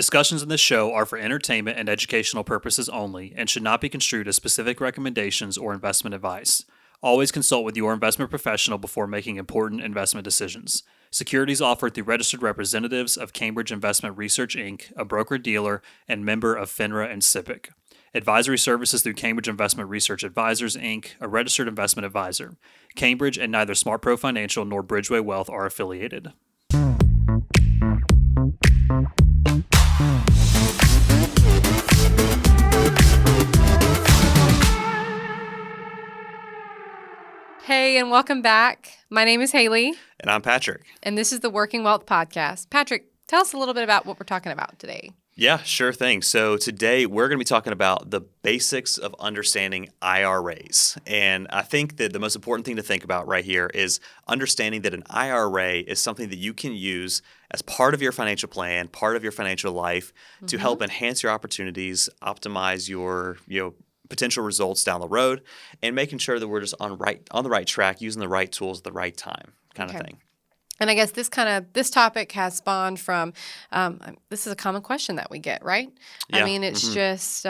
Discussions in this show are for entertainment and educational purposes only and should not be construed as specific recommendations or investment advice. Always consult with your investment professional before making important investment decisions. Securities offered through registered representatives of Cambridge Investment Research, Inc., a broker-dealer and member of FINRA and SIPC. Advisory services through Cambridge Investment Research Advisors, Inc., a registered investment advisor. Cambridge and neither SmartPro Financial nor Bridgeway Wealth are affiliated. Hey, and welcome back. My name is Haley. And I'm Patrick. And this is the Working Wealth Podcast. Patrick, tell us a little bit about what we're talking about today. Yeah, sure thing. So today we're going to be talking about the basics of understanding IRAs. And I think that the most important thing to think about right here is understanding that an IRA is something that you can use as part of your financial plan, part of your financial life to help enhance your opportunities, optimize your, potential results down the road, and making sure that we're just on the right track, using the right tools at the right time, kind of thing. And I guess this topic has spawned from, this is a common question that we get, right? Yeah. I mean, it's just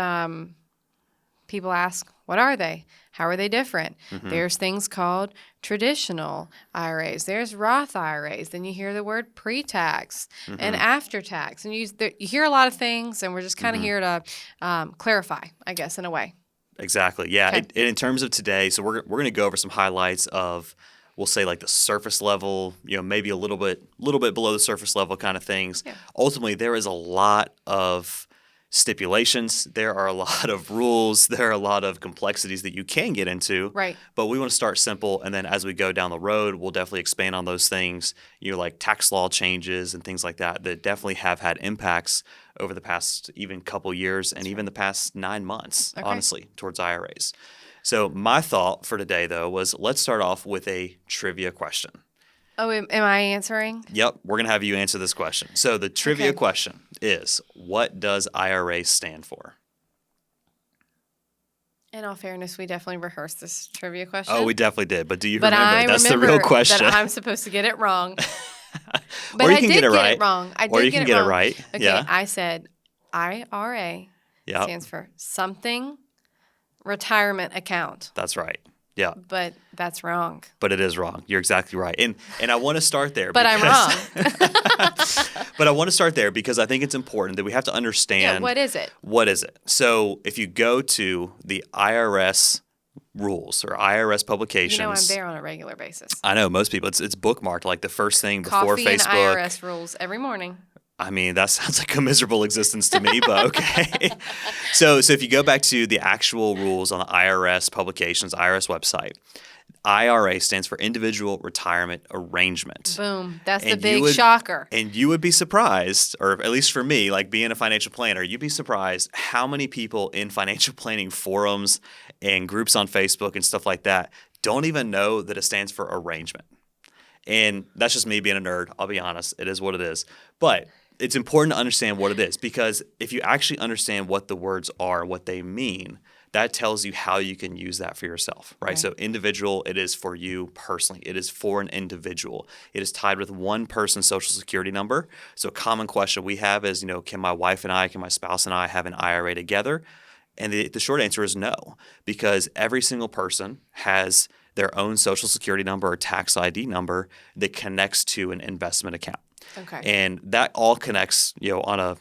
people ask, what are they? How are they different? There's things called traditional IRAs. There's Roth IRAs. Then you hear the word pre-tax and after-tax. And you hear a lot of things, and we're just kind of here to clarify, I guess, in a way. Exactly. Yeah. Okay. In terms of today, so we're going to go over some highlights of, we'll say, like the surface level, maybe a little bit below the surface level kind of things. Yeah. Ultimately, there is a lot of stipulations. There are a lot of rules. There are a lot of complexities that you can get into. Right. But we want to start simple, and then as we go down the road, we'll definitely expand on those things. Like tax law changes and things like that definitely have had impacts over the past even couple years and even the past 9 months, honestly, towards IRAs. So my thought for today, though, was let's start off with a trivia question. Oh, am I answering? Yep, we're going to have you answer this question. So the trivia question is, what does IRA stand for? In all fairness, we definitely rehearsed this trivia question. Oh, we definitely did. But do you remember? That's the real question. That I'm supposed to get it wrong. But or you can I get it right. Get it wrong. I did or you get can it get wrong. it right. Okay, yeah. I said IRA stands for something retirement account. That's right. Yeah. But that's wrong. But it is wrong. You're exactly right. And I want to start there. But I'm wrong. But I want to start there because I think it's important that we have to understand. Yeah, what is it? What is it? So if you go to the IRS rules or IRS publications. I'm there on a regular basis. I know most people. It's bookmarked like the first thing before Coffee Facebook. and IRS rules every morning. I mean, that sounds like a miserable existence to me, but okay. So if you go back to the actual rules on the IRS publications, IRS website, IRA stands for Individual Retirement Arrangement. Boom. That's the big shocker. And you would be surprised, or at least for me, like being a financial planner, you'd be surprised how many people in financial planning forums and groups on Facebook and stuff like that don't even know that it stands for arrangement. And that's just me being a nerd. I'll be honest. It is what it is. But it's important to understand what it is, because if you actually understand what the words are, what they mean, that tells you how you can use that for yourself, right? So individual, it is for you personally. It is for an individual. It is tied with one person's social security number. So a common question we have is, can my wife and I, can my spouse and I have an IRA together? And the short answer is no, because every single person has their own social security number or tax ID number that connects to an investment account. Okay. And that all connects, on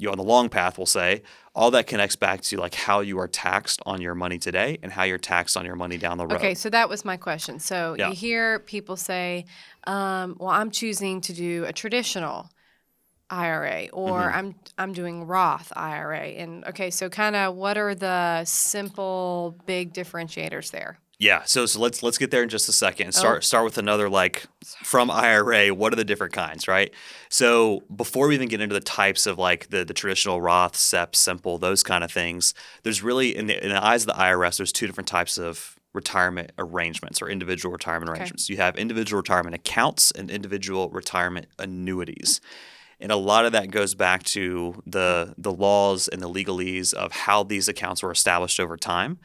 the long path, we'll say, all that connects back to like how you are taxed on your money today and how you're taxed on your money down the road. Okay, so that was my question. So you hear people say, well, I'm choosing to do a traditional IRA or I'm doing Roth IRA. And okay, so kind of what are the simple big differentiators there? Yeah, so let's get there in just a second. Start with another from IRA. What are the different kinds, right? So before we even get into the types of like the traditional Roth, SEP, simple, those kind of things, there's really in the eyes of the IRS, there's two different types of retirement arrangements or individual retirement arrangements. You have individual retirement accounts and individual retirement annuities. And a lot of that goes back to the laws and the legalese of how these accounts were established over time.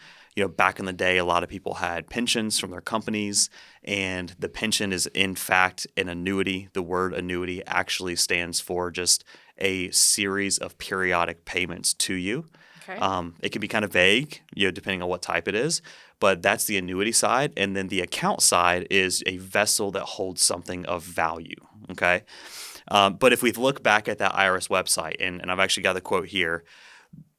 Back in the day, a lot of people had pensions from their companies, and the pension is in fact an annuity. The word annuity actually stands for just a series of periodic payments to you. Okay. It can be kind of vague, depending on what type it is, but that's the annuity side. And then the account side is a vessel that holds something of value, okay? But if we look back at that IRS website, and I've actually got the quote here,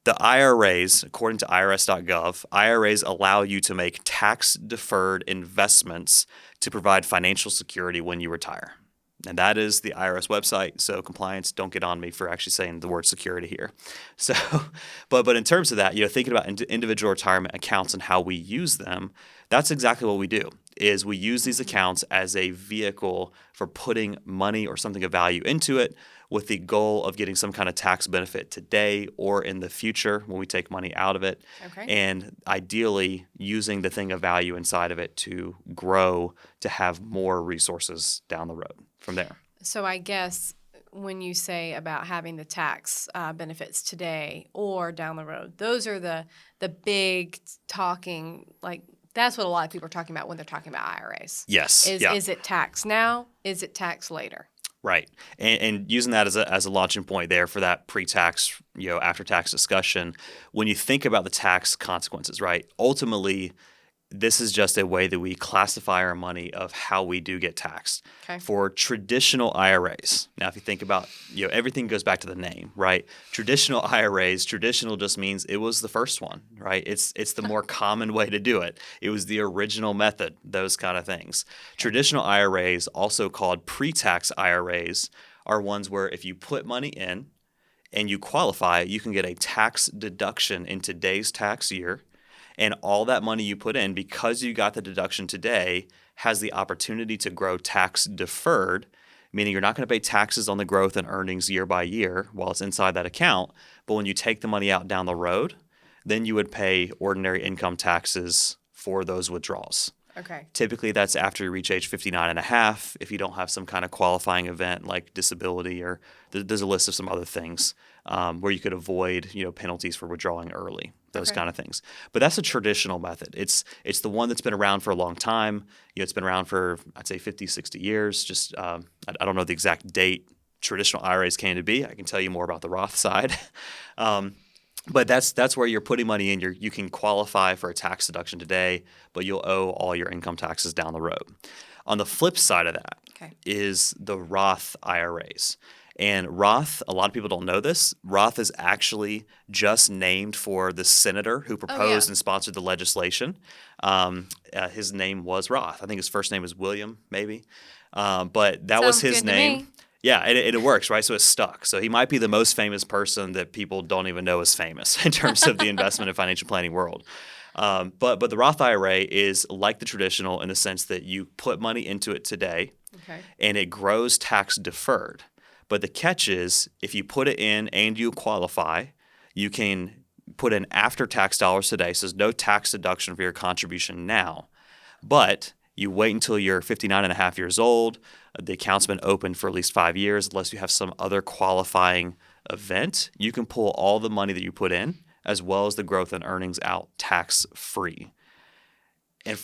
the IRAs, according to IRS.gov, IRAs allow you to make tax-deferred investments to provide financial security when you retire. And that is the IRS website. So compliance, don't get on me for actually saying the word security here. So, but in terms of that, thinking about individual retirement accounts and how we use them, that's exactly what we do. Is we use these accounts as a vehicle for putting money or something of value into it with the goal of getting some kind of tax benefit today or in the future when we take money out of it. Okay. And ideally using the thing of value inside of it to grow to have more resources down the road from there. So I guess when you say about having the tax benefits today or down the road, those are the big talking, like that's what a lot of people are talking about when they're talking about IRAs. Yes. Is it tax now? Is it tax later? Right. And using that as a launching point there for that pre-tax, after-tax discussion, when you think about the tax consequences, right, ultimately, this is just a way that we classify our money of how we do get taxed. Okay. For traditional IRAs, now if you think about, everything goes back to the name, right? Traditional IRAs, traditional just means it was the first one, right? It's the more common way to do it. It was the original method, those kind of things. Traditional IRAs, also called pre-tax IRAs, are ones where if you put money in and you qualify, you can get a tax deduction in today's tax year. And all that money you put in, because you got the deduction today, has the opportunity to grow tax deferred, meaning you're not going to pay taxes on the growth and earnings year by year while it's inside that account. But when you take the money out down the road, then you would pay ordinary income taxes for those withdrawals. Okay. Typically, that's after you reach age 59 and a half if you don't have some kind of qualifying event like disability, or there's a list of some other things where you could avoid penalties for withdrawing early, those kind of things. But that's a traditional method. It's the one that's been around for a long time. It's been around for, I'd say, 50, 60 years. Just I don't know the exact date traditional IRAs came to be. I can tell you more about the Roth side. But that's where you're putting money in. You can qualify for a tax deduction today, but you'll owe all your income taxes down the road. On the flip side of that is the Roth IRAs. And Roth, a lot of people don't know this, Roth is actually just named for the senator who proposed and sponsored the legislation. His name was Roth. I think his first name is William, maybe. But that was his name. Yeah, and it works, right? So it's stuck. So he might be the most famous person that people don't even know is famous in terms of the investment and financial planning world. But the Roth IRA is like the traditional in the sense that you put money into it today, and it grows tax deferred. But the catch is if you put it in and you qualify, you can put in after-tax dollars today, so there's no tax deduction for your contribution now. But you wait until you're 59 and a half years old. The account's been open for at least 5 years. Unless you have some other qualifying event, you can pull all the money that you put in as well as the growth and earnings out tax-free. And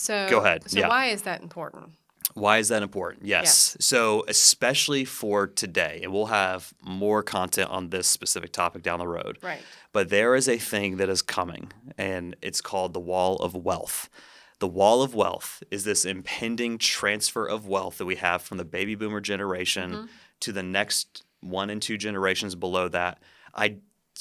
go ahead. So why is that important? Why is that important? Yes. So especially for today, and we'll have more content on this specific topic down the road. Right. But there is a thing that is coming, and it's called the wall of wealth. The wall of wealth is this impending transfer of wealth that we have from the baby boomer generation to the next 1 and 2 generations below that.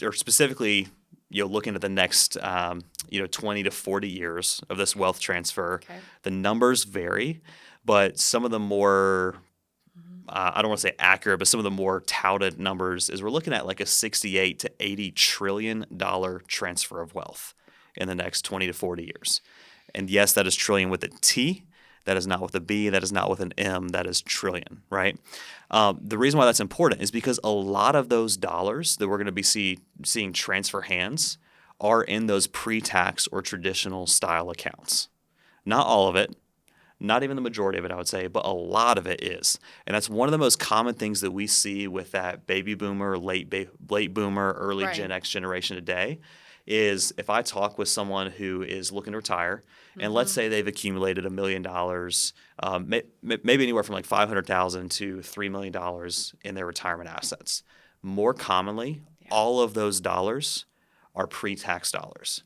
Or specifically, looking at the next 20 to 40 years of this wealth transfer. The numbers vary, but some of the more I don't want to say accurate, but some of the more touted numbers is we're looking at like a $68 to $80 trillion transfer of wealth in the next 20 to 40 years. And yes, that is trillion with a T. That is not with a B. That is not with an M. That is trillion, right? The reason why that's important is because a lot of those dollars that we're going to be seeing transfer hands are in those pre-tax or traditional style accounts. Not all of it, not even the majority of it, I would say, but a lot of it is. And that's one of the most common things that we see with that baby boomer, late boomer, early Gen X generation today is if I talk with someone who is looking to retire, and let's say they've accumulated $1 million, maybe anywhere from like $500,000 to $3 million in their retirement assets. More commonly, all of those dollars are pre-tax dollars.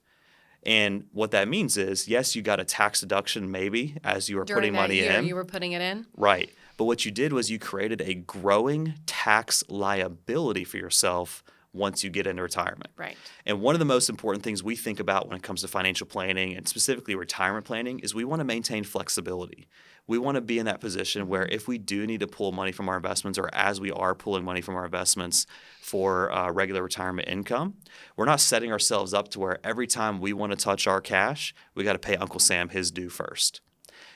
And what that means is, yes, you got a tax deduction maybe as you were During putting that money year, in. you were putting it in? Right. But what you did was you created a growing tax liability for yourself once you get into retirement. Right. And one of the most important things we think about when it comes to financial planning and specifically retirement planning is we want to maintain flexibility. We want to be in that position where if we do need to pull money from our investments, or as we are pulling money from our investments for regular retirement income, we're not setting ourselves up to where every time we want to touch our cash, we got to pay Uncle Sam his due first.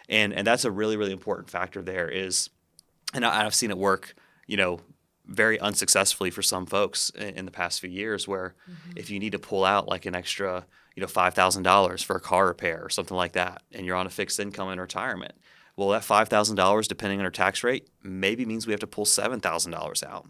And that's a really, really important factor there is, and I've seen it work, very unsuccessfully for some folks in the past few years, where if you need to pull out like an extra, $5,000 for a car repair or something like that, and you're on a fixed income in retirement, well, that $5,000, depending on our tax rate, maybe means we have to pull $7,000 out.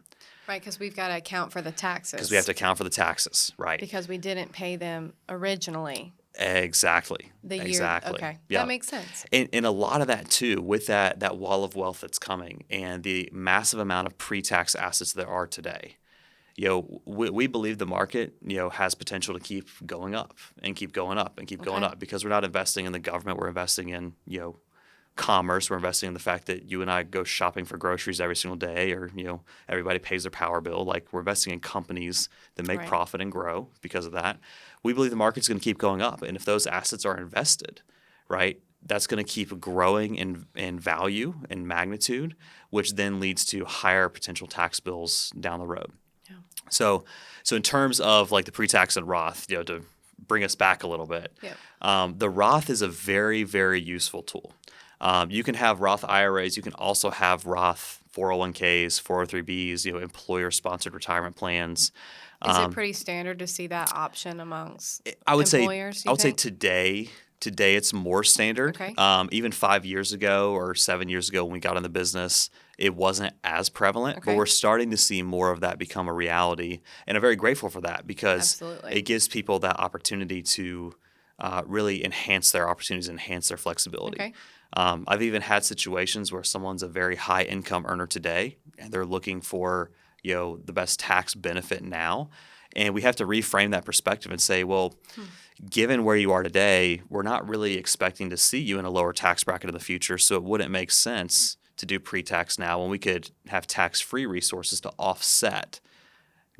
Right, because we've got to account for the taxes. Because we have to account for the taxes, right? Because we didn't pay them originally. Exactly. The year. Exactly. Okay, Yeah. that makes sense. And a lot of that too, with that wall of wealth that's coming and the massive amount of pre-tax assets there are today, we believe the market, has potential to keep going up and keep going up and keep going up, because we're not investing in the government. We're investing in, commerce. We're investing in the fact that you and I go shopping for groceries every single day, or, everybody pays their power bill. Like, we're investing in companies that make profit and grow because of that. We believe the market's going to keep going up. And if those assets are invested, right, that's going to keep growing in value and magnitude, which then leads to higher potential tax bills down the road. Yeah. So in terms of like the pre-tax and Roth, to bring us back a little bit, the Roth is a very, very useful tool. You can have Roth IRAs. You can also have Roth 401ks, 403bs, employer-sponsored retirement plans. Is it pretty standard to see that option amongst I employers? would say today it's more standard. Okay. Even 5 years ago or 7 years ago when we got in the business, it wasn't as prevalent. Okay. But we're starting to see more of that become a reality, and I'm very grateful for that, because Absolutely. it gives people that opportunity to really enhance their opportunities, enhance their flexibility. Okay. I've even had situations where someone's a very high income earner today, and they're looking for the best tax benefit now. And we have to reframe that perspective and say, well, given where you are today, we're not really expecting to see you in a lower tax bracket in the future. So it wouldn't make sense to do pre-tax now when we could have tax-free resources to offset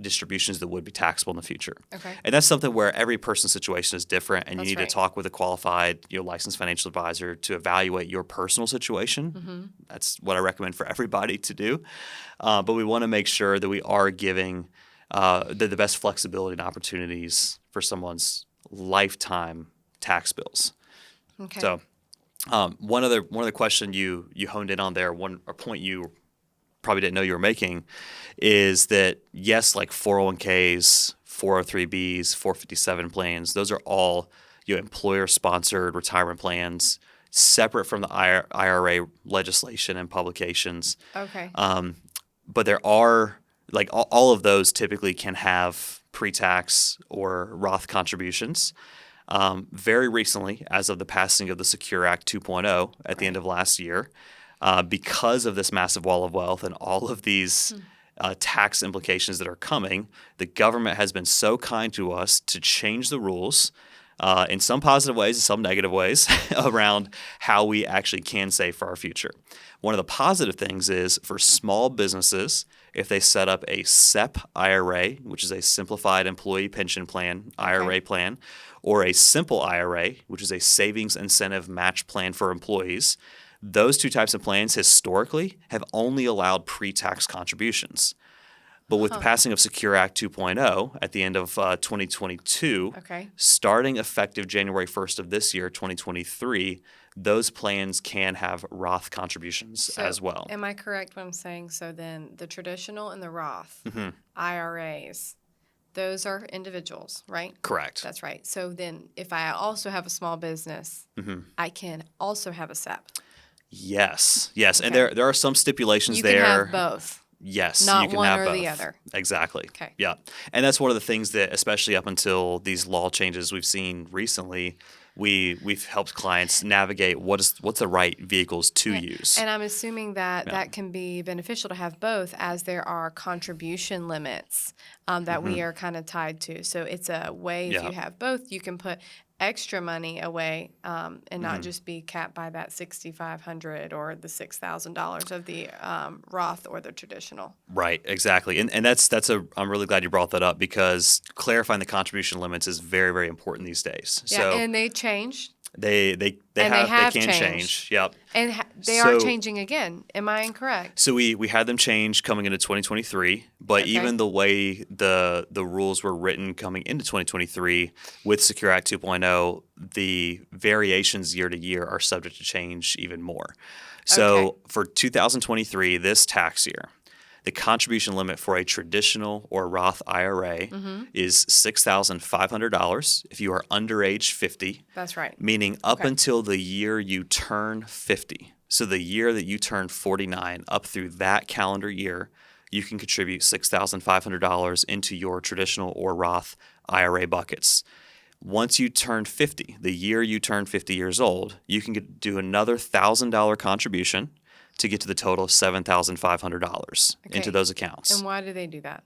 distributions that would be taxable in the future. Okay. And that's something where every person's situation is different, and That's you need right. to talk with a qualified, licensed financial advisor to evaluate your personal situation. Mm-hmm. That's what I recommend for everybody to do. But we want to make sure that we are giving the best flexibility and opportunities for someone's lifetime tax bills. Okay. So one other question you honed in on there, a point you probably didn't know you were making, is that yes, like 401ks, 403bs, 457 plans, those are all employer-sponsored retirement plans, separate from the IRA legislation and publications. Okay. But there are, like, all of those typically can have pre-tax or Roth contributions. Very recently, as of the passing of the Secure Act 2.0 at the end of last year, because of this massive wall of wealth and all of these tax implications that are coming, the government has been so kind to us to change the rules in some positive ways and some negative ways around how we actually can save for our future. One of the positive things is for small businesses, if they set up a SEP IRA, which is a simplified employee pension plan, IRA plan, or a simple IRA, which is a savings incentive match plan for employees, those two types of plans historically have only allowed pre-tax contributions. But with the passing of Secure Act 2.0 at the end of 2022, starting effective January 1st of this year, 2023, those plans can have Roth contributions as well. Am I correct when I'm saying, so then the traditional and the Roth IRAs, those are individuals, right? Correct. That's right. So then if I also have a small business, I can also have a SEP. Yes. And there are some stipulations there. You can have both. Yes, Not you can one have or both. the other. Exactly. Okay. Yeah. And that's one of the things that, especially up until these law changes we've seen recently, we've helped clients navigate what's the right vehicles to use. And I'm assuming that Yeah. that can be beneficial to have both, as there are contribution limits that we are kind of tied to. So it's a way, if Yeah. you have both, you can put extra money away and not just be capped by that $6,500 or the $6,000 of the Roth or the traditional. Right, exactly. And I'm really glad you brought that up, because clarifying the contribution limits is very, very important these days. Yeah, So and they changed. they have can changed. change. Yep. And they are changing again. Am I incorrect? So we had them change coming into 2023, but Okay. even the way the rules were written coming into 2023 with Secure Act 2.0, the variations year to year are subject to change even more. So Okay. for 2023, this tax year, the contribution limit for a traditional or Roth IRA is $6,500 if you are under age 50. That's right. Meaning up Okay. until the year you turn 50. So the year that you turn 49, up through that calendar year, you can contribute $6,500 into your traditional or Roth IRA buckets. Once you turn 50, the year you turn 50 years old, you can do another $1,000 contribution to get to the total of $7,500 into Okay. those accounts. And why do they do that?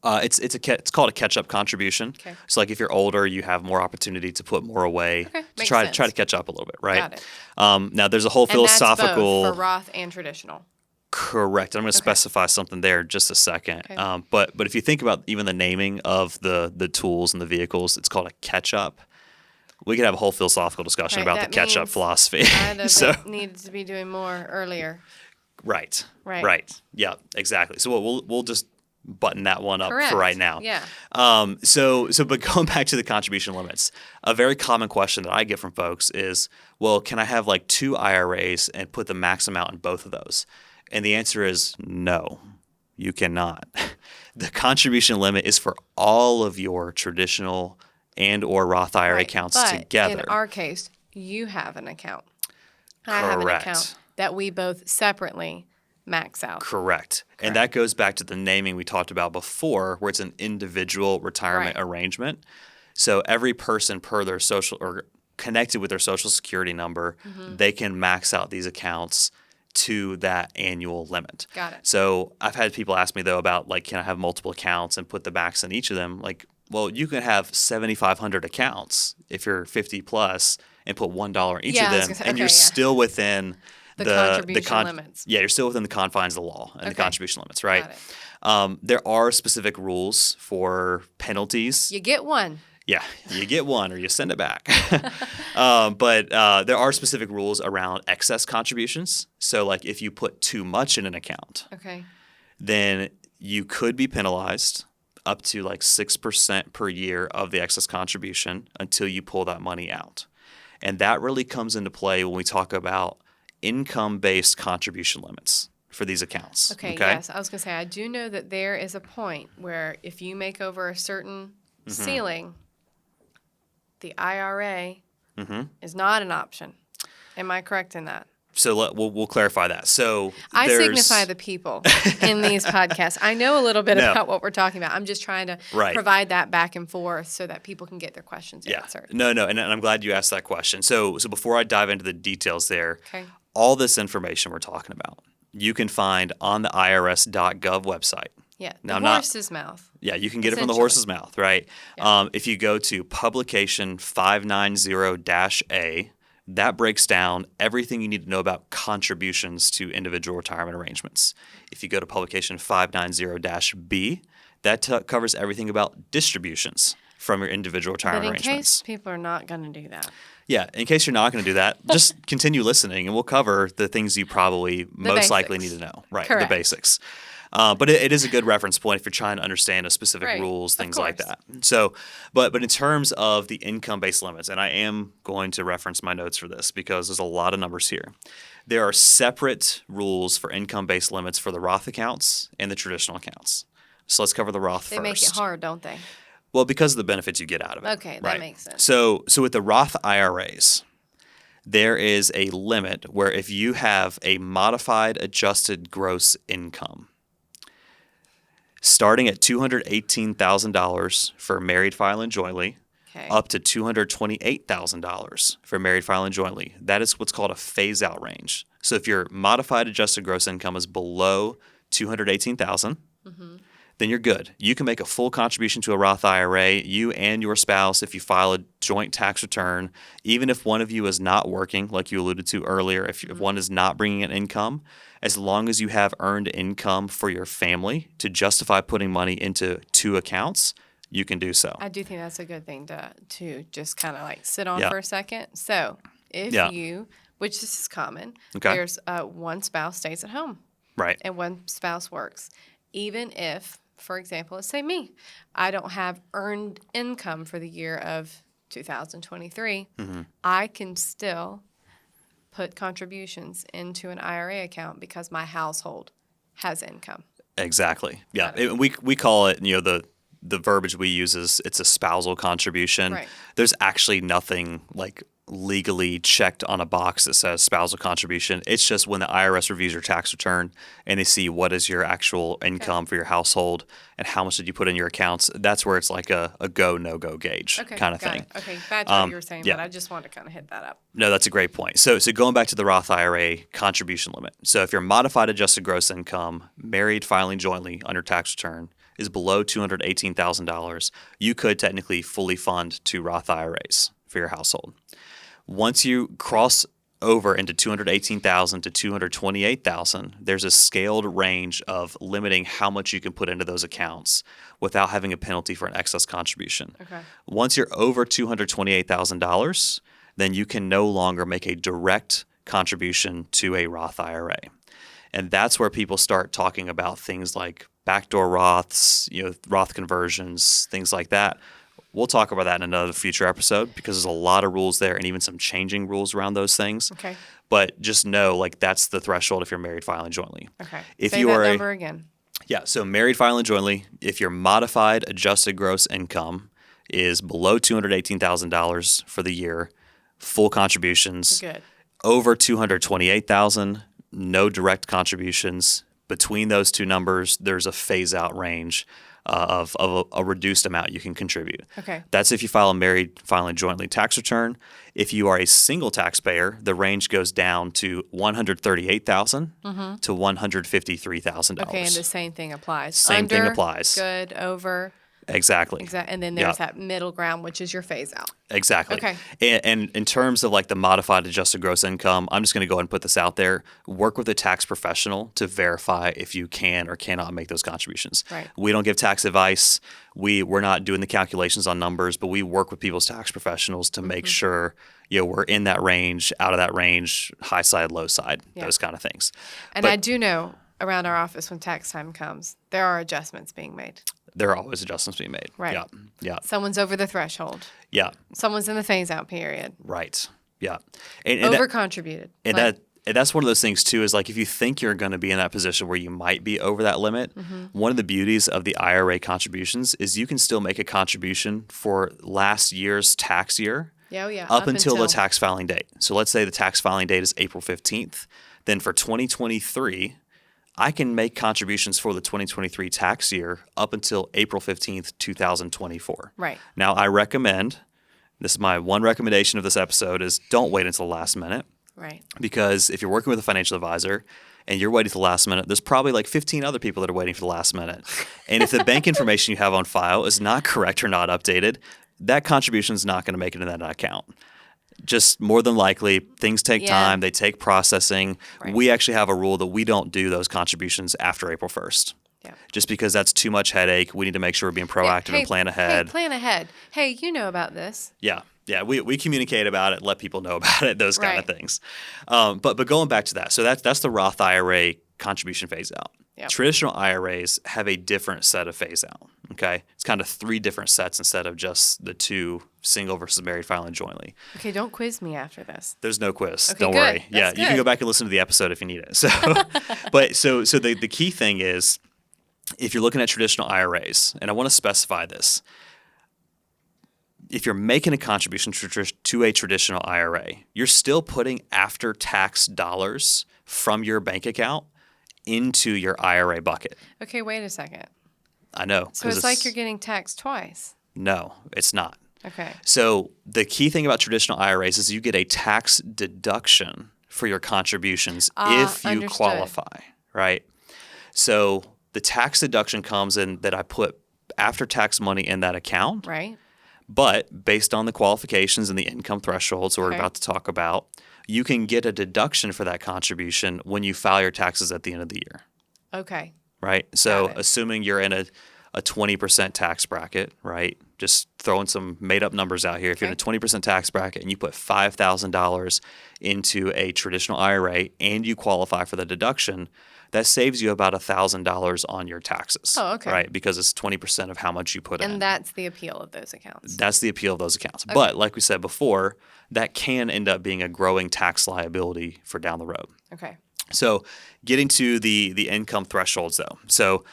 It's called a catch-up contribution. Okay. So like if you're older, you have more opportunity to put more away Okay, to makes try sense. to catch up a little bit, right? Got it. Now there's a whole philosophical. And that's both for Roth and traditional. Correct. I'm going to Okay. specify something there in just a second. Okay. But if you think about even the naming of the tools and the vehicles, it's called a catch-up. We could have a whole philosophical discussion Right, about the that catch-up means philosophy. I'd have So needed to be doing more earlier. right. Right. Yeah. Exactly. So we'll just button that one up Correct. for right now. Yeah. But going back to the contribution limits, a very common question that I get from folks is, well, can I have like 2 IRAs and put the max amount in both of those? And the answer is no, you cannot. The contribution limit is for all of your traditional and or Roth IRA Right. accounts But together. in our case, you have an account. I have an Correct. account that we both separately max out. Correct. And that goes back to the naming we talked about before, where it's an individual retirement Right. arrangement. So every person per their social or connected with their social security number, they can max out these accounts to that annual limit. Got it. So I've had people ask me though about like, can I have multiple accounts and put the max in each of them? Like, well, you can have 7,500 accounts if you're 50 plus and put $1 in each Yeah, of I was them, gonna say, and you're okay, yeah. still within The contribution limits. Yeah, you're still within the confines of the law and the Okay. contribution limits, right? Got it. There are specific rules for penalties. You get one. Yeah, you get one or you send it back. But there are specific rules around excess contributions. So, like if you put too much in an account, Okay. then you could be penalized up to like 6% per year of the excess contribution until you pull that money out. And that really comes into play when we talk about income-based contribution limits for these accounts. Okay, yes. I was going to say, I do know that there is a point where if you make over a certain ceiling, the IRA is not an option. Am I correct in that? So we'll clarify that. So I there's- signify the people in these podcasts. I know a little bit No. about what we're talking about. I'm just trying to Right. provide that back and forth so that people can get their questions answered. No, and I'm glad you asked that question. So before I dive into the details there, Okay. all this information we're talking about, you can find on the irs.gov website. Yeah, Now, the I'm not- horse's mouth. Yeah, you can get it from the Essentially. horse's mouth, right? Yeah. If you go to publication 590-A, that breaks down everything you need to know about contributions to individual retirement arrangements. If you go to publication 590-B, that covers everything about distributions from your individual But retirement in arrangements. case people are not going to do that, Yeah, in case you're not going to do that, just continue listening, and we'll cover the things you probably most likely need basics. to know. Right, Correct. the basics. But it is a good reference point if you're trying to understand a specific Right, rules, of things like course. that. So, but in terms of the income-based limits, and I am going to reference my notes for this because there's a lot of numbers here. There are separate rules for income-based limits for the Roth accounts and the traditional accounts. So let's cover the Roth they first. make it hard, don't they? Well, because of the benefits you get out of it. Okay, that makes sense. So with the Roth IRAs, there is a limit where if you have a modified adjusted gross income, starting at $218,000 for married filing jointly, Okay. up to $228,000 for married filing jointly. That is what's called a phase-out range. So if your modified adjusted gross income is below $218,000, then you're good. You can make a full contribution to a Roth IRA, you and your spouse, if you file a joint tax return, even if one of you is not working, like you alluded to earlier, if one is not bringing in income, as long as you have earned income for your family to justify putting money into two accounts, you can do so. I do think that's a good thing to just kind of like sit on Yeah. for a second. So if Yeah. you, which this is common, Okay. there's one spouse stays at home Right. and one spouse works. Even if, for example, let's say me, I don't have earned income for the year of 2023, I can still put contributions into an IRA account because my household has income. Exactly. Yeah. Got it. We call it, the verbiage we use is it's a spousal contribution. Right. There's actually nothing like legally checked on a box that says spousal contribution. It's just when the IRS reviews your tax return and they see what is your actual income for your household and how much did you put in your accounts, that's where it's like a go, no-go gauge kind of got thing. it. Okay, back to what you were saying, yeah. but I just wanted to kind of hit that up. No, that's a great point. So going back to the Roth IRA contribution limit. So if your modified adjusted gross income, married filing jointly on your tax return, is below $218,000, you could technically fully fund two Roth IRAs for your household. Once you cross over into $218,000 to $228,000, there's a scaled range of limiting how much you can put into those accounts without having a penalty for an excess contribution. Okay. Once you're over $228,000, then you can no longer make a direct contribution to a Roth IRA. And that's where people start talking about things like backdoor Roths, Roth conversions, things like that. We'll talk about that in another future episode because there's a lot of rules there and even some changing rules around those things. Okay. But just know, that's the threshold if you're married filing jointly. Okay. If Say you that are number again. Yeah, so married filing jointly, if your modified adjusted gross income is below $218,000 for the year, full contributions. Good. Over $228,000, no direct contributions. Between those two numbers, there's a phase-out range of a reduced amount you can contribute. Okay. That's if you file a married filing jointly tax return. If you are a single taxpayer, the range goes down to $138,000 to $153,000. Okay, and the same thing applies. Same thing applies. Good, over. Exactly. And then there's that middle ground, which is your phase out. Exactly. Okay. And in terms of the modified adjusted gross income, I'm just going to go ahead and put this out there. Work with a tax professional to verify if you can or cannot make those contributions. Right. We don't give tax advice. We're not doing the calculations on numbers, but we work with people's tax professionals to make sure we're in that range, out of that range, high side, low side, those kind of things. And I do know around our office when tax time comes, there are adjustments being made. There are always adjustments being made. Right. Yeah. Someone's over the threshold. Yeah. Someone's in the phase out period. Right. Yeah. And Over contributed. And that's one of those things too, is if you think you're going to be in that position where you might be over that limit, one of the beauties of the IRA contributions is you can still make a contribution for last year's tax year up until the tax filing date. So let's say the tax filing date is April 15th. Then for 2023, I can make contributions for the 2023 tax year up until April 15th, 2024. Right. Now, I recommend, this is my one recommendation of this episode, is don't wait until the last minute. Right. Because if you're working with a financial advisor and you're waiting for the last minute, there's probably 15 other people that are waiting for the last minute. And if the bank information you have on file is not correct or not updated, that contribution is not going to make it in that account. Just more than likely, things take time. They take processing. Right. We actually have a rule that we don't do those contributions after April 1st. Yeah. Just because that's too much headache. We need to make sure we're being proactive and plan ahead. Hey, plan ahead. Hey, you know about this. Yeah. We communicate about it, let people know about it, those kind of things. But going back to that, so that's the Roth IRA contribution phase out. Yep. Traditional IRAs have a different set of phase out. Okay, it's kind of 3 different sets instead of just the 2 single versus married filing jointly. Okay, don't quiz me after this. There's no quiz. Okay, Don't good. worry. That's You can good. go back and listen to the episode if you need it. So, so the key thing is, if you're looking at traditional IRAs, and I want to specify this, if you're making a contribution to a traditional IRA, you're still putting after-tax dollars from your bank account into your IRA bucket. Okay, wait a second. I know. So 'cause it's like you're getting taxed twice. No, it's not. Okay. So the key thing about traditional IRAs is you get a tax deduction for your contributions if you Understood. qualify, right? So the tax deduction comes in that I put after-tax money in that account, Right. but based on the qualifications and the income thresholds we're Okay. about to talk about, you can get a deduction for that contribution when you file your taxes at the end of the year, Okay. right? So Got it. assuming you're in a 20% tax bracket, right? Just throwing some made up numbers out here. If you're in a Okay. 20% tax bracket and you put $5,000 into a traditional IRA and you qualify for the deduction, that saves you about $1,000 on your taxes. Oh, okay. Right? Because it's 20% of how much you put in. And that's the appeal of those accounts. That's the appeal of those accounts. But like we said before, that can end up being a growing tax liability for down the road. Okay. So getting to the income thresholds though. So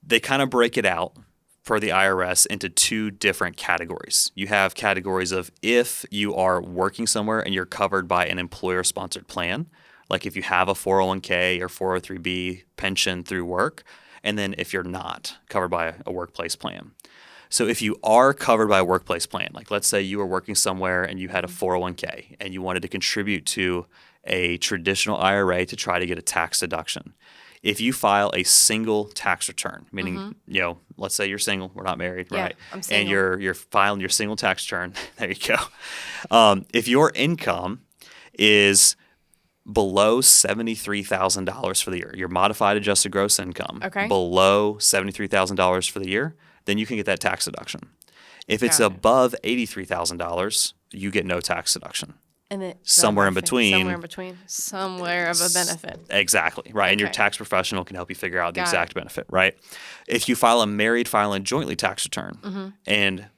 they kind of break it out for the IRS into two different categories. You have categories of if you are working somewhere and you're covered by an employer-sponsored plan, like if you have a 401k or 403b pension through work, and then if you're not covered by a workplace plan. So if you are covered by a workplace plan, like let's say you were working somewhere and you had a 401k and you wanted to contribute to a traditional IRA to try to get a tax deduction. If you file a single tax return, meaning, let's say you're single, we're not married, Yeah, right? I'm single. And you're filing your single tax return, there you go. If your income is below $73,000 for the year, your modified adjusted gross income, Okay. below $73,000 for the year, then you can get that tax deduction. If it's Got it. above $83,000, you get no tax deduction. And it Somewhere in between. Somewhere in between. Somewhere of a benefit. Exactly, right. And your Okay. tax professional can help you figure out the Got exact it. benefit, right? If you file a married filing jointly tax return, Mm-hmm. and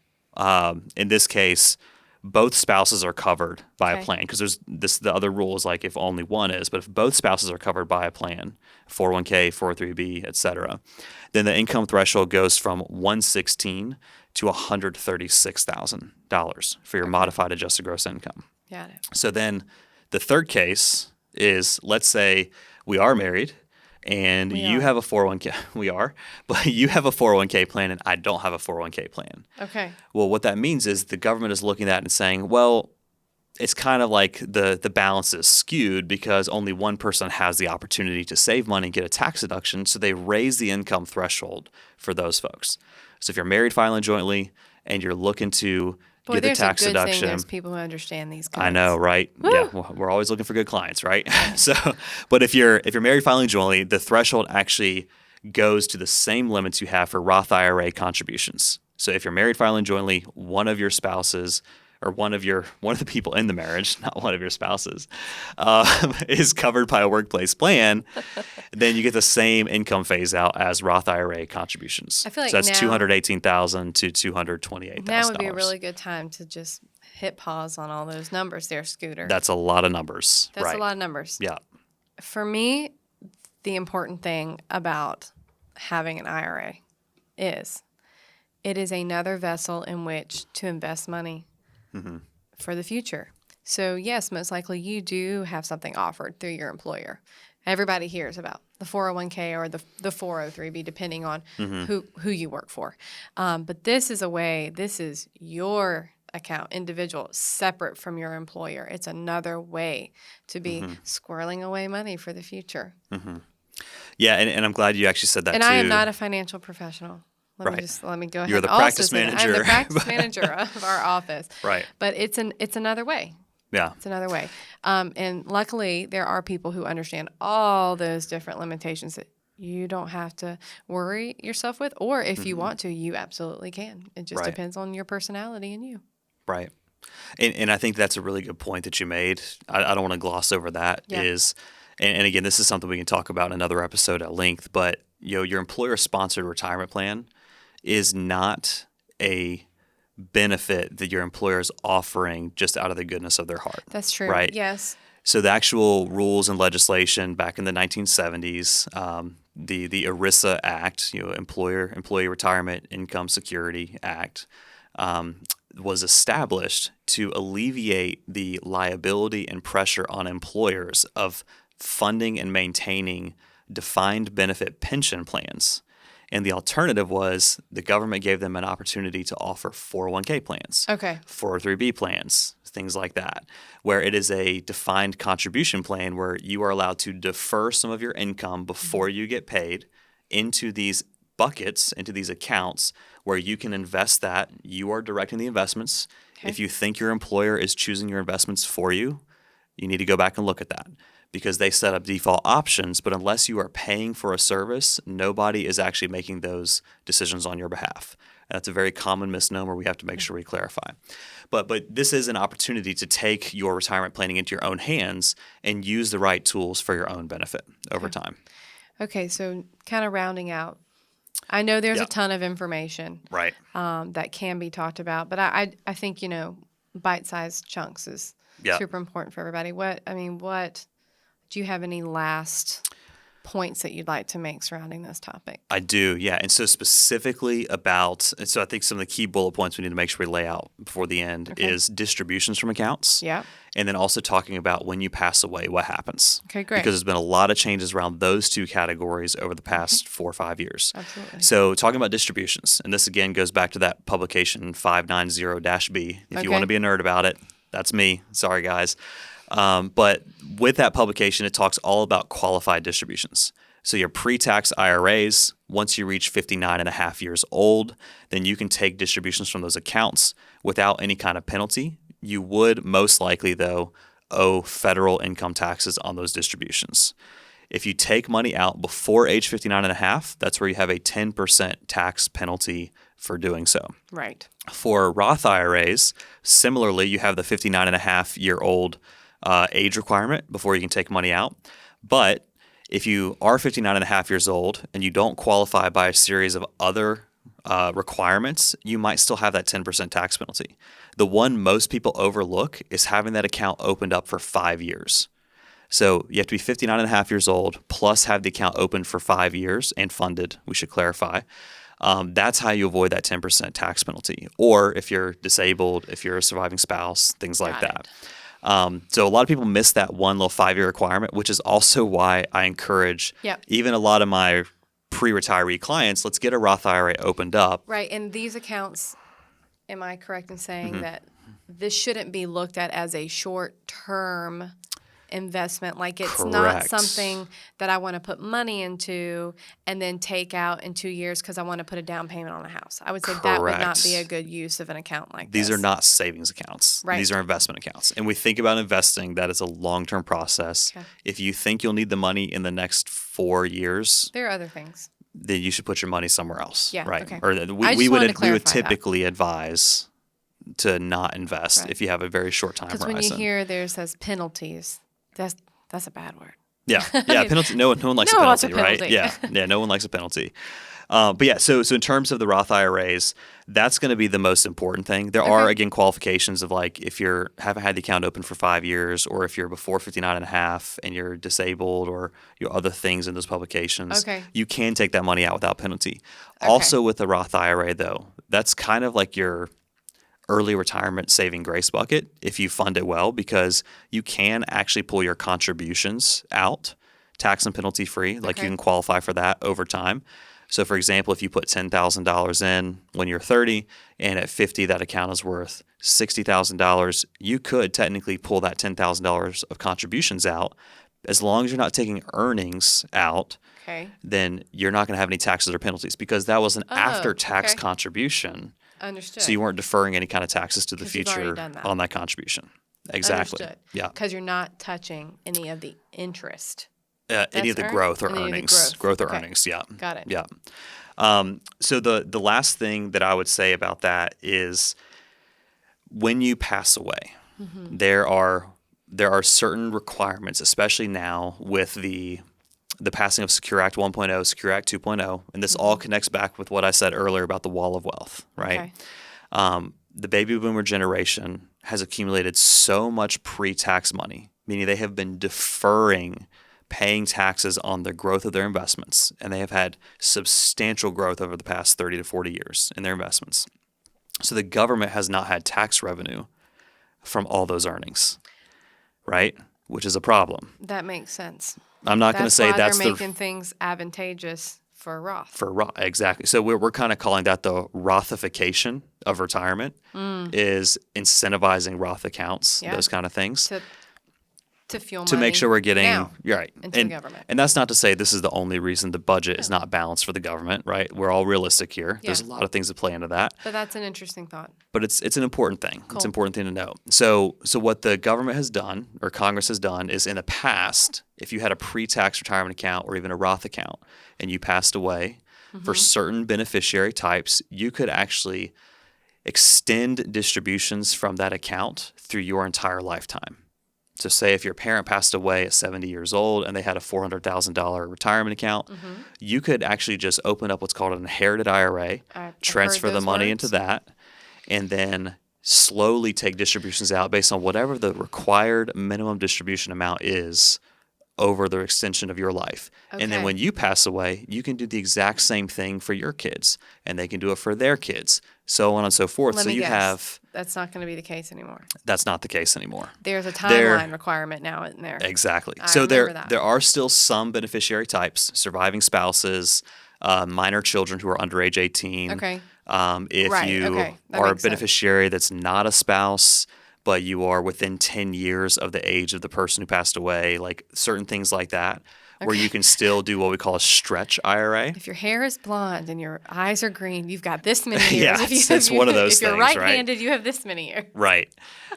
in this case, both spouses are covered by a Okay. plan, because the other rule is like if only one is, but if both spouses are covered by a plan, 401k, 403b, et cetera, then the income threshold goes from $116,000 to $136,000 for your modified adjusted gross income. Got it. So then the third case is, let's say we are married and you have a 401k. We are, but you have a 401k plan and I don't have a 401k plan. Okay. Well, what that means is the government is looking at that and saying, well, it's kind of like the balance is skewed because only one person has the opportunity to save money and get a tax deduction. So they raise the income threshold for those folks. So if you're married filing jointly and you're looking to Boy, get the there's tax a good deduction. thing there's people who understand these codes. I know, right? Yeah, we're always looking for good clients, right? So, but if you're married filing jointly, the threshold actually goes to the same limits you have for Roth IRA contributions. So, if you're married filing jointly, one of your spouses or one of the people in the marriage, not one of your spouses, is covered by a workplace plan, then you get the same income phase out as Roth IRA contributions. I feel like so that's now- $218,000 to $228,000. Now would be a really good time to just hit pause on all those numbers there, Scooter. That's a lot of numbers. That's right. a lot of numbers. Yeah. For me, the important thing about having an IRA is it is another vessel in which to invest money for the future. So, yes, most likely you do have something offered through your employer. Everybody hears about the 401k or the 403b, depending on who you work for. But this is your account, individual, separate from your employer. It's another way to be squirreling away money for the future. Yeah, and I'm glad you actually said that And too. I am not a financial professional. Let me go ahead. You're the and also practice say that I'm manager. the practice manager of our office. Right. But it's another way. Yeah. It's another way. And luckily, there are people who understand all those different limitations that you don't have to worry yourself with. Or if you want to, you absolutely can. It just Right. depends on your personality and you. Right. And I think that's a really good point that you made. I don't want to gloss over that. Yeah. And again, this is something we can talk about in another episode at length, but your employer-sponsored retirement plan is not a benefit that your employer is offering just out of the goodness of their heart. That's true. Right. Yes. So the actual rules and legislation back in the 1970s, the ERISA Act, Employee Retirement Income Security Act, was established to alleviate the liability and pressure on employers of funding and maintaining defined benefit pension plans. And the alternative was the government gave them an opportunity to offer 401k plans, Okay. 403b plans, things like that, where it is a defined contribution plan where you are allowed to defer some of your income before you get paid into these buckets, into these accounts where you can invest that. You are directing the investments. Okay. If you think your employer is choosing your investments for you, you need to go back and look at that because they set up default options. But unless you are paying for a service, nobody is actually making those decisions on your behalf. That's a very common misnomer we have to make sure we clarify. But this is an opportunity to take your retirement planning into your own hands and use the right tools for your own benefit over time. Okay, so kind of rounding out. I know there's Yeah. a ton of information Right. that can be talked about, but I think, bite-sized chunks is Yeah. super important for everybody. What do you have any last points that you'd like to make surrounding this topic? I do, yeah. And so specifically so I think some of the key bullet points we need to make sure we lay out before the end is distributions from accounts. Yeah. And then also talking about when you pass away, what happens. Okay, great. Because there's been a lot of changes around those two categories over the past 4 or 5 years. Absolutely. So talking about distributions, and this again goes back to that publication 590-B. If you want to be a nerd about it, that's me. Sorry, guys. But with that publication, it talks all about qualified distributions. So your pre-tax IRAs, once you reach 59 and a half years old, then you can take distributions from those accounts without any kind of penalty. You would most likely, though, owe federal income taxes on those distributions. If you take money out before age 59 and a half, that's where you have a 10% tax penalty for doing so. Right. For Roth IRAs, similarly, you have the 59 and a half year old age requirement before you can take money out. But if you are 59 and a half years old and you don't qualify by a series of other requirements, you might still have that 10% tax penalty. The one most people overlook is having that account opened up for 5 years. So you have to be 59 and a half years old plus have the account open for 5 years and funded, we should clarify. That's how you avoid that 10% tax penalty. Or if you're disabled, if you're a surviving spouse, things like that. So a lot of people miss that one little 5-year requirement, which is also why I encourage even a lot of my pre-retiree clients, let's get a Roth IRA opened up. Right. And these accounts, am I correct in saying that this shouldn't be looked at as a short-term investment? Like it's not something that I want to put money into and then take out in 2 years because I want to put a down payment on a house. I would say that would not be a good use of an account like this. These are not savings accounts. Right. These are investment accounts. And we think about investing, that is a long-term process. Okay. If you think you'll need the money in the next 4 years, there are other things. Then you should put your money somewhere else. Yeah, right. okay. Or we would typically advise to not invest if you have a very short time horizon. Because when you hear there says penalties, that's a bad word. Yeah, penalty. No one likes a penalty, right? Yeah, no one likes a penalty. But yeah, so in terms of the Roth IRAs, that's going to be the most important thing. There are, again, qualifications of like if you haven't had the account open for 5 years or if you're before 59 and a half and you're disabled or other things in those publications, you can take that money out without penalty. Also with the Roth IRA, though, that's kind of like your early retirement saving grace bucket if you fund it well, because you can actually pull your contributions out tax and penalty free. Like you can qualify for that over time. So for example, if you put $10,000 in when you're 30 and at 50 that account is worth $60,000, you could technically pull that $10,000 of contributions out. As long as you're not taking earnings out, then you're not going to have any taxes or penalties because that was an after-tax contribution. Understood. So you weren't deferring any kind of taxes to the future on that contribution. Exactly. Understood. Yeah. Because you're not touching any of the interest. Any of the growth or earnings. Growth or earnings, yeah. Got it. Yeah. So the last thing that I would say about that is when you pass away, there are certain requirements, especially now with the passing of Secure Act 1.0, Secure Act 2.0, and this all connects back with what I said earlier about the wall of wealth, right? The baby boomer generation has accumulated so much pre-tax money, meaning they have been deferring paying taxes on the growth of their investments, and they have had substantial growth over the past 30 to 40 years in their investments. So the government has not had tax revenue from all those earnings, right? Which is a problem. That makes sense. I'm not going to say that's they're making things advantageous for a Roth. For Roth, exactly. So we're kind of calling that the Rothification of retirement, is incentivizing Roth accounts, those kind of things. To fuel To money make sure we're getting now right into the government. And that's not to say this is the only reason the budget is not balanced for the government, right? We're all realistic here. Yeah. There's a lot of things that play into that. But that's an interesting thought. But it's an important thing. Cool. It's an important thing to know. So what the government has done, or Congress has done, is in the past, if you had a pre-tax retirement account or even a Roth account and you passed away, for certain beneficiary types, you could actually extend distributions from that account through your entire lifetime. So say if your parent passed away at 70 years old and they had a $400,000 retirement account, you could actually just open up what's called an inherited IRA, transfer the money into that, and then slowly take distributions out based on whatever the required minimum distribution amount is over the extension of your life. And then Okay. when you pass away, you can do the exact same thing for your kids, and they can do it for their kids, so on and so forth. Let So me you guess. have That's not going to be the case anymore. that's not the case anymore. There's a There- timeline requirement now in there. Exactly. I So remember that. there are still some beneficiary types: surviving spouses, minor children who are under age 18. Okay. If Right, you okay. That are a makes sense. beneficiary that's not a spouse, but you are within 10 years of the age of the person who passed away, like certain things like that, where you can still do what we call a stretch IRA. If your hair is blonde and your eyes are green, you've got this many years. Yeah, it's one of those if you're things, right? right-handed, you have this many years. Right.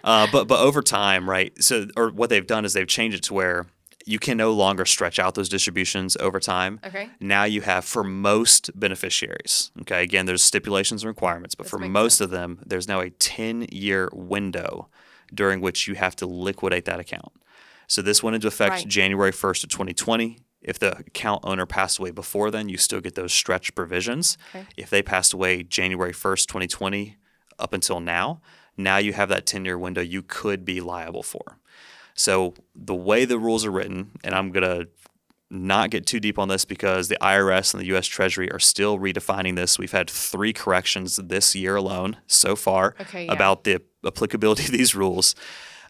But over time, right? So, or what they've done is they've changed it to where you can no longer stretch out those distributions over time. Okay. Now you have, for most beneficiaries, okay, again, there's stipulations and requirements, but This for makes most of them, there's now a 10-year window during which you have to liquidate that account. So this went into effect Right. January 1st of 2020. If the account owner passed away before then, you still get those stretch provisions. Okay. If they passed away January 1st, 2020 up until now you have that 10-year window you could be liable for. So the way the rules are written, and I'm going to not get too deep on this because the IRS and the U.S. Treasury are still redefining this. We've had 3 corrections this year alone so far about the applicability of these rules.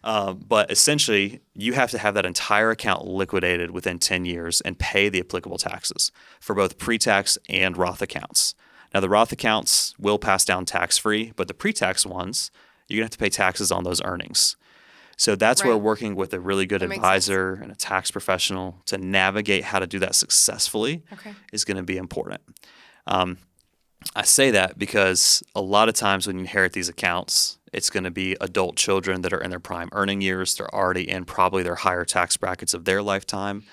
But essentially, you have to have that entire account liquidated within 10 years and pay the applicable taxes for both pre-tax and Roth accounts. Now, the Roth accounts will pass down tax-free, but the pre-tax ones, you're going to have to pay taxes on those earnings. So that's where Right. working with a really good That makes advisor and a tax professional to navigate how to do that successfully is going to be important. I say that because a lot of times when you inherit these accounts, it's going to be adult children that are in their prime earning years. They're already in probably their higher tax brackets of their lifetime.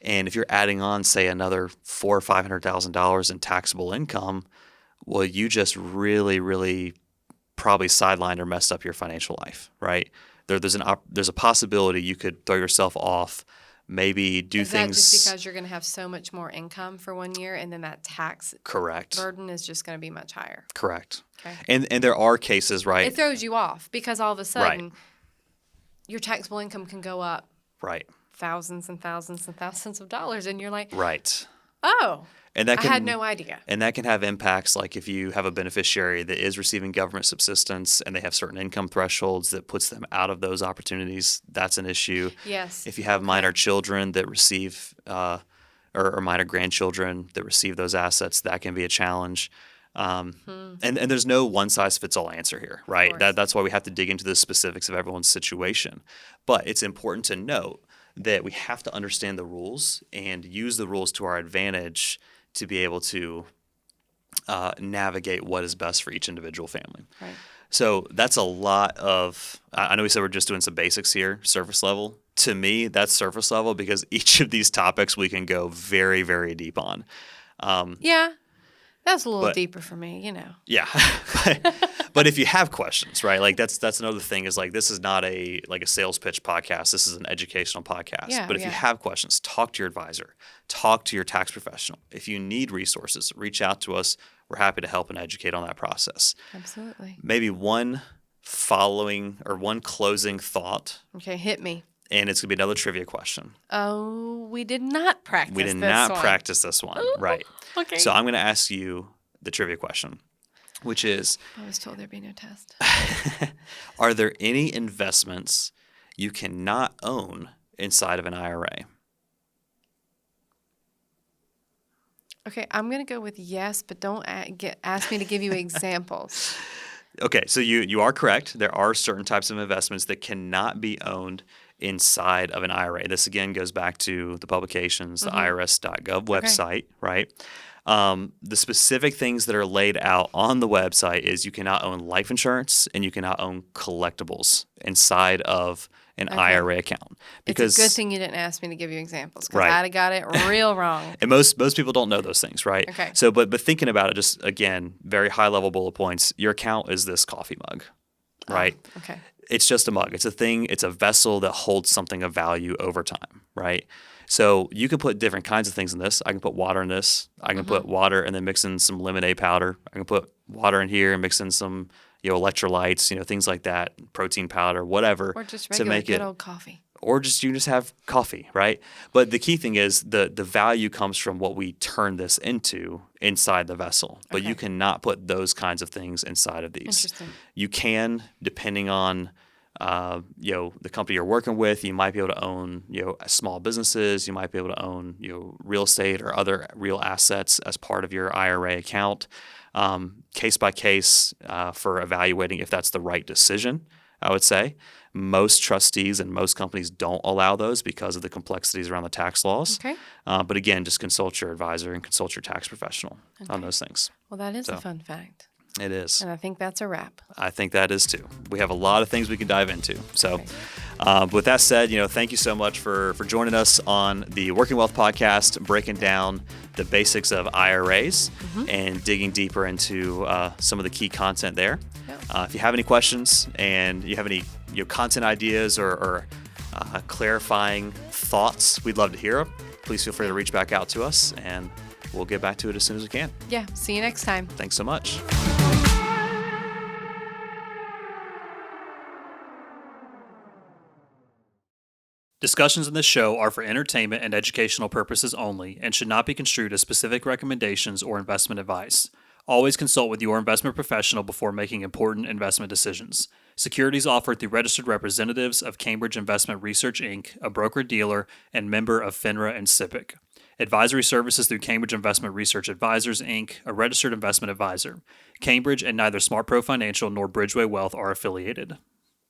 And if you're adding on, say, another $400,000 or $500,000 in taxable income, well, you just really, really probably sidelined or messed up your financial life, right? There's a possibility you could throw yourself off, maybe do Is things. that just because you're going to have so much more income for 1 year, and then that tax Correct. burden is just going to be much higher? Correct. Okay. And there are cases, right? It throws you off because all of a sudden your taxable income can go up Right. thousands and thousands and thousands of dollars, and you're like, Right. oh, And that I can, had no idea. And that can have impacts like if you have a beneficiary that is receiving government subsistence and they have certain income thresholds that puts them out of those opportunities, that's an issue. Yes. If you have minor children that receive or minor grandchildren that receive those assets, that can be a challenge. And there's no one-size-fits-all answer here, right? That's why we have to dig into the specifics of everyone's situation. But it's important to note that we have to understand the rules and use the rules to our advantage to be able to navigate what is best for each individual family. Right. So that's a lot of – I know we said we're just doing some basics here, surface level. To me, that's surface level because each of these topics we can go very, very deep on. Yeah. That's a little deeper for me, you know. Yeah. But if you have questions, right, like that's another thing is like this is not a sales pitch podcast. This is an educational podcast. Yeah, but if you have questions, talk to your advisor, talk to your tax professional. If you need resources, reach out to us. We're happy to help and educate on that process. Absolutely. Maybe one closing thought, Okay, hit me. and it's going to be another trivia question. Oh, we did not practice We did this not one. practice this one. Right. Okay. So I'm going to ask you the trivia question, which is, I was told there'd be no test. are there any investments you cannot own inside of an IRA? Okay, I'm going to go with yes, but don't ask me to give you examples. Okay, so you are correct. There are certain types of investments that cannot be owned inside of an IRA. This again goes back to the publications, the IRS.gov website, right? The specific things that are laid out on the website is you cannot own life insurance and you cannot own collectibles inside of an IRA account. It's a good thing you didn't ask me to give you examples because Right. I'd have got it real wrong. And most people don't know those things, right? Okay. So, but thinking about it, just again, very high level bullet points. Your account is this coffee mug, right? Okay. It's just a mug. It's a thing. It's a vessel that holds something of value over time, right? So you can put different kinds of things in this. I can put water in this. I can put water and then mix in some lemonade powder. I can put water in here and mix in some, electrolytes, things like that, protein powder, whatever, Or just to regular make good it. old coffee. Or just you can just have coffee, right? But the key thing is the value comes from what we turn this into inside the vessel. But you Okay. cannot put those kinds of things inside of these. Interesting. You can, depending on the company you're working with. You might be able to own small businesses. You might be able to own real estate or other real assets as part of your IRA account. Case by case for evaluating if that's the right decision. I would say most trustees and most companies don't allow those because of the complexities around the tax laws. Okay. But again, just consult your advisor and consult your tax professional on Okay. those things. Well, that is So. a fun fact. It is. And I think that's a wrap. I think that is too. We have a lot of things we can dive into. So, Okay. with that said, thank you so much for joining us on the Working Wealth podcast, breaking down the basics of IRAs and digging deeper into some of the key content there. Yep. If you have any questions and you have any content ideas or clarifying thoughts, we'd love to hear them. Please feel free to reach back out to us, and we'll get back to it as soon as we can. Yeah. See you next time. Thanks so much. Discussions in this show are for entertainment and educational purposes only and should not be construed as specific recommendations or investment advice. Always consult with your investment professional before making important investment decisions. Securities offered through registered representatives of Cambridge Investment Research, Inc., a broker-dealer and member of FINRA and SIPC. Advisory services through Cambridge Investment Research Advisors, Inc., a registered investment advisor. Cambridge and neither SmartPro Financial nor Bridgeway Wealth are affiliated.